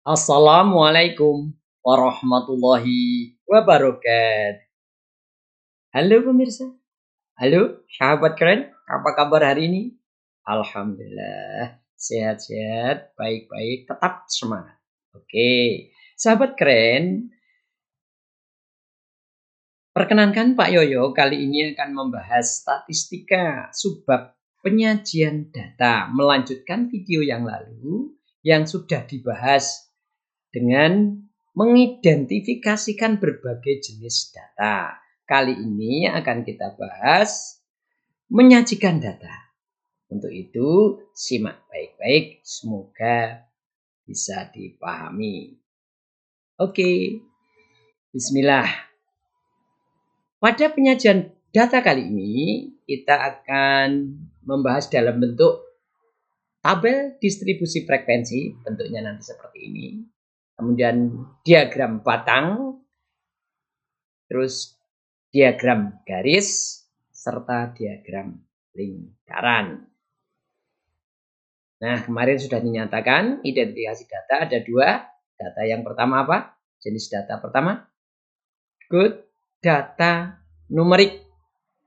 Assalamualaikum warahmatullahi wabarakatuh. Halo pemirsa, halo sahabat keren, apa kabar hari ini? Alhamdulillah, sehat-sehat, baik-baik, tetap semangat. Oke, sahabat keren, perkenankan Pak Yoyo kali ini akan membahas statistika subbab penyajian data, melanjutkan video yang lalu yang sudah dibahas dengan mengidentifikasikan berbagai jenis data. Kali ini akan kita bahas menyajikan data. Untuk itu, simak baik-baik, semoga bisa dipahami. Oke, bismillah. Pada penyajian data kali ini, kita akan membahas dalam bentuk tabel distribusi frekuensi, bentuknya nanti seperti ini. Kemudian diagram batang, terus diagram garis, serta diagram lingkaran. Nah, kemarin sudah dinyatakan identifikasi data ada dua. Data yang pertama apa? Jenis data pertama, good data numerik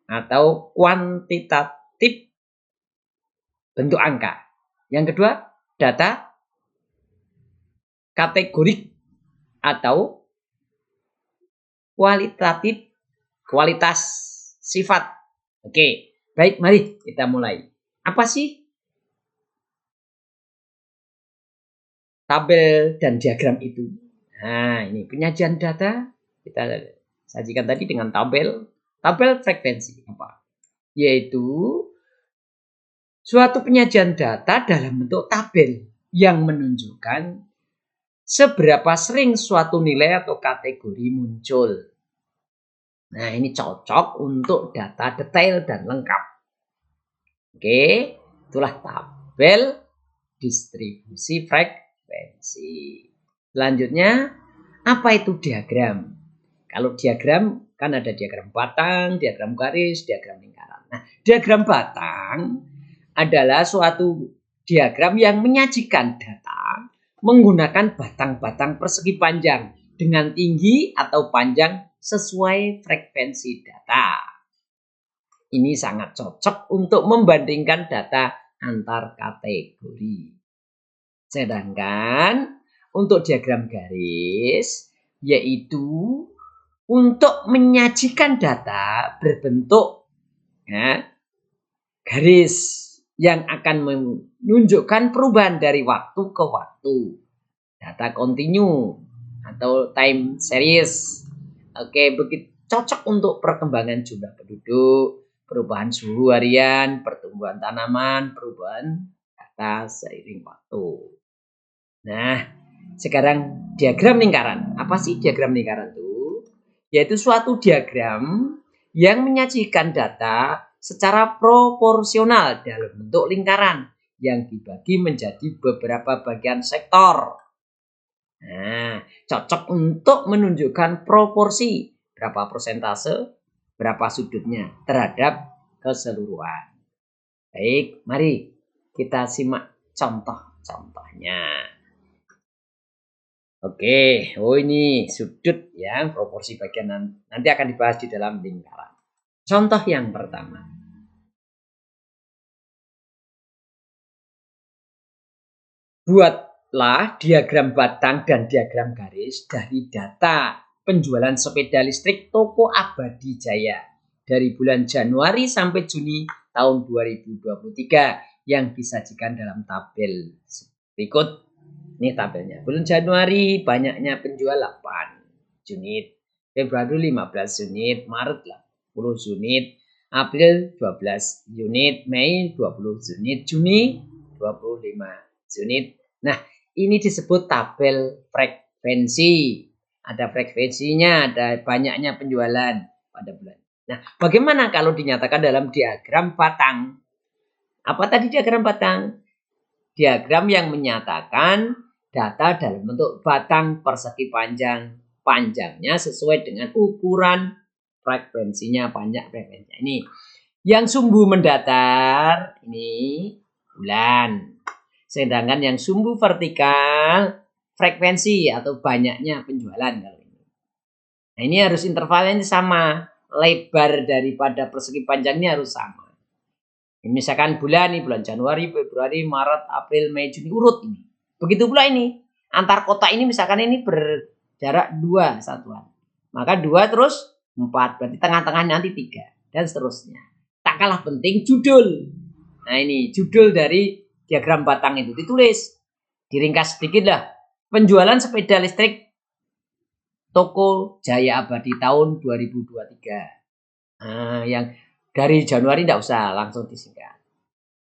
atau kuantitatif bentuk angka. Yang kedua, data kategorik atau kualitatif, kualitas sifat. Oke, baik, mari kita mulai. Apa sih tabel dan diagram itu? Nah, ini penyajian data kita sajikan tadi dengan tabel frekuensi apa? Yaitu suatu penyajian data dalam bentuk tabel yang menunjukkan seberapa sering suatu nilai atau kategori muncul. Nah, ini cocok untuk data detail dan lengkap. Oke, itulah tabel distribusi frekuensi. Selanjutnya, apa itu diagram? Kalau diagram, kan ada diagram batang, diagram garis, diagram lingkaran. Nah, diagram batang adalah suatu diagram yang menyajikan data menggunakan batang-batang persegi panjang dengan tinggi atau panjang sesuai frekuensi data. Ini sangat cocok untuk membandingkan data antar kategori. Sedangkan untuk diagram garis, yaitu untuk menyajikan data berbentuk garis yang akan menunjukkan perubahan dari waktu ke waktu. Data kontinu atau time series. Oke, begitu cocok untuk perkembangan jumlah penduduk, perubahan suhu harian, pertumbuhan tanaman, perubahan data seiring waktu. Nah, sekarang diagram lingkaran. Apa sih diagram lingkaran itu? Yaitu suatu diagram yang menyajikan data secara proporsional dalam bentuk lingkaran yang dibagi menjadi beberapa bagian sektor. Nah, cocok untuk menunjukkan proporsi berapa persentase, berapa sudutnya terhadap keseluruhan. Baik, mari kita simak contoh-contohnya. Oke, ini sudut yang proporsi bagian nanti akan dibahas di dalam lingkaran. Contoh yang pertama. Buatlah diagram batang dan diagram garis dari data penjualan sepeda listrik Toko Abadi Jaya dari bulan Januari sampai Juni tahun 2023 yang disajikan dalam tabel berikut. Ini tabelnya. Bulan Januari banyaknya penjual 8 unit, Februari 15 unit, Maret 10 unit, April 12 unit, Mei 20 unit, Juni 25 unit. Nah, ini disebut tabel frekuensi. Ada frekuensinya, ada banyaknya penjualan pada bulan. Nah, bagaimana kalau dinyatakan dalam diagram batang? Apa tadi diagram batang? Diagram yang menyatakan data dalam bentuk batang persegi panjang. Panjangnya sesuai dengan ukuran frekuensinya, panjang frekuensinya. Ini yang sumbu mendatar, ini bulan. Sedangkan yang sumbu vertikal frekuensi atau banyaknya penjualan kalau ini. Nah, ini harus intervalnya ini sama, lebar daripada persegi panjang ini harus sama. Ini misalkan bulan nih, bulan Januari, Februari, Maret, April, Mei, Juni, urut ini. Begitu pula ini, antar kotak ini misalkan ini berjarak 2 satuan. Maka 2 terus 4, berarti tengah-tengah nanti 3, dan seterusnya. Tak kalah penting judul. Nah ini judul dari diagram batang itu ditulis. Diringkas sedikit lah. Penjualan sepeda listrik toko Jaya Abadi tahun 2023. Nah, yang dari Januari tidak usah, langsung disingkat.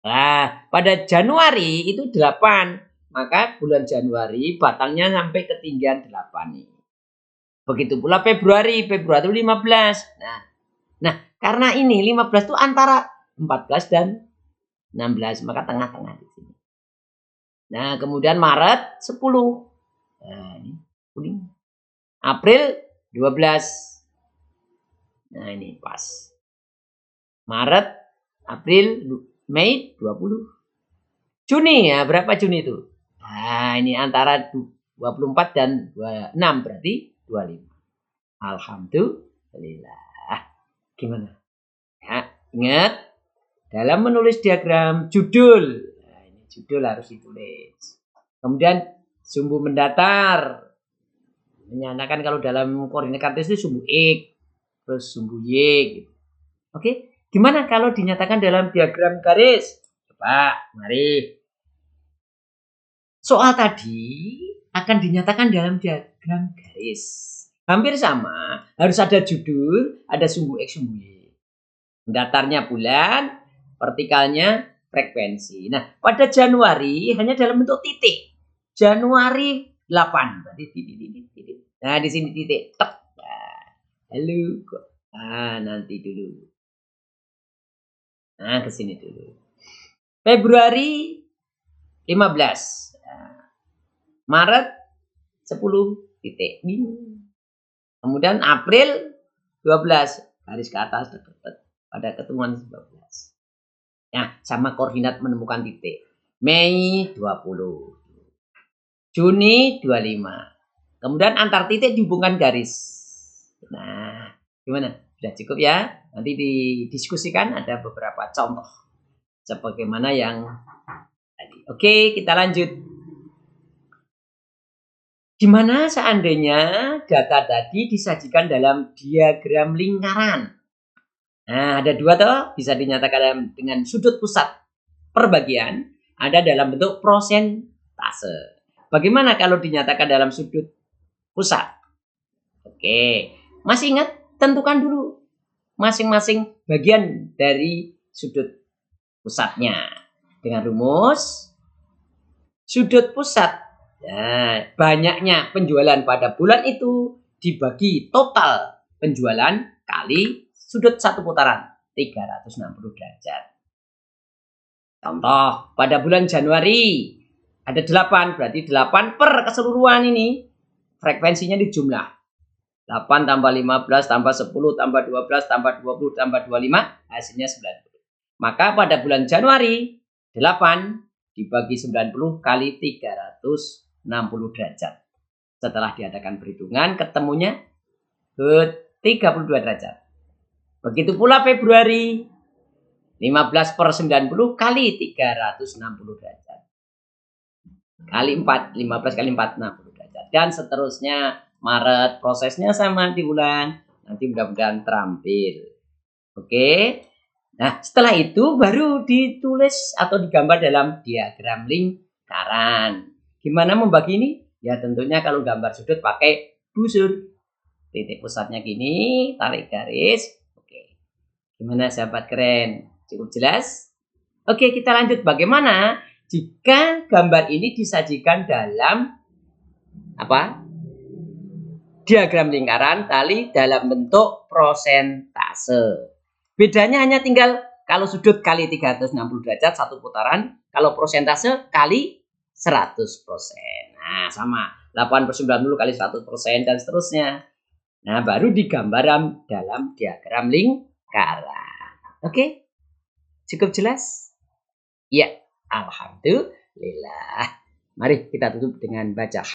Nah, pada Januari itu 8. Maka bulan Januari batangnya sampai ketinggian 8 nih. Begitu pula Februari itu 15. Nah, karena ini 15 itu antara 14 dan 16, maka tengah-tengah di sini. Nah, kemudian Maret 10. Nah, ini kuning. April 12. Nah, ini pas. Maret, April, Mei 20. Juni ya, berapa Juni itu? Nah, ini antara 24 dan 26, berarti 25. Alhamdulillah. Gimana? Ya, ingat dalam menulis diagram judul. Nah, ini judul harus ditulis. Kemudian sumbu mendatar. Menyatakan kalau dalam koordinat kartesius itu sumbu X, terus sumbu Y gitu. Oke, gimana kalau dinyatakan dalam diagram garis? Coba, mari. Soal tadi akan dinyatakan dalam diagram garis. Hampir sama, harus ada judul, ada sumbu X, sumbu Y. Datarnya bulan, vertikalnya frekuensi. Nah, pada Januari hanya dalam bentuk titik. Januari 8, berarti titik. Nah, di sini titik. Tek. Nah, halo kok. Nah, nanti dulu. Nah, ke sini dulu. Februari 15. Nah, Maret 10 titik. Kemudian April 12, garis ke atas dekat pada ketemuan 12. Nah, sama koordinat menemukan titik. Mei 20. Juni 25. Kemudian antar titik dihubungkan garis. Nah, gimana? Sudah cukup ya? Nanti didiskusikan, ada beberapa contoh. Sebagaimana yang tadi. Oke, kita lanjut. Gimana seandainya data tadi disajikan dalam diagram lingkaran? Nah, ada 2 toh, bisa dinyatakan dengan sudut pusat per bagian, ada dalam bentuk prosentase. Bagaimana kalau dinyatakan dalam sudut pusat? Oke, masih ingat? Tentukan dulu masing-masing bagian dari sudut pusatnya. Dengan rumus sudut pusat. Nah, banyaknya penjualan pada bulan itu dibagi total penjualan kali sudut satu putaran, 360 derajat. Contoh, pada bulan Januari ada 8, berarti 8 per keseluruhan ini. Frekuensinya dijumlah. 8 tambah 15 tambah 10 tambah 12 tambah 20 tambah 25, hasilnya 90. Maka pada bulan Januari, 8 dibagi 90 kali 360 derajat. Setelah diadakan perhitungan, ketemunya ke 32 derajat. Begitu pula Februari, 15 per 90 kali 360 derajat. Kali 4, 15 kali 4, 60 derajat. Dan seterusnya, Maret, prosesnya sama diulang. Nanti mudah-mudahan terampil. Oke. Nah, setelah itu baru ditulis atau digambar dalam diagram lingkaran. Gimana membagi ini? Ya tentunya kalau gambar sudut pakai busur. Titik pusatnya gini, tarik garis. Oke. Gimana sahabat keren? Cukup jelas? Oke, kita lanjut. Bagaimana jika gambar ini disajikan dalam apa? Diagram lingkaran kali dalam bentuk prosentase. Bedanya hanya tinggal kalau sudut kali 360 derajat satu putaran, kalau prosentase kali 100%. Nah, sama 8 per 90 kali 100% dan seterusnya. Nah, baru digambar dalam diagram lingkaran. Oke? Cukup jelas? Ya, alhamdulillah. Mari kita tutup dengan baca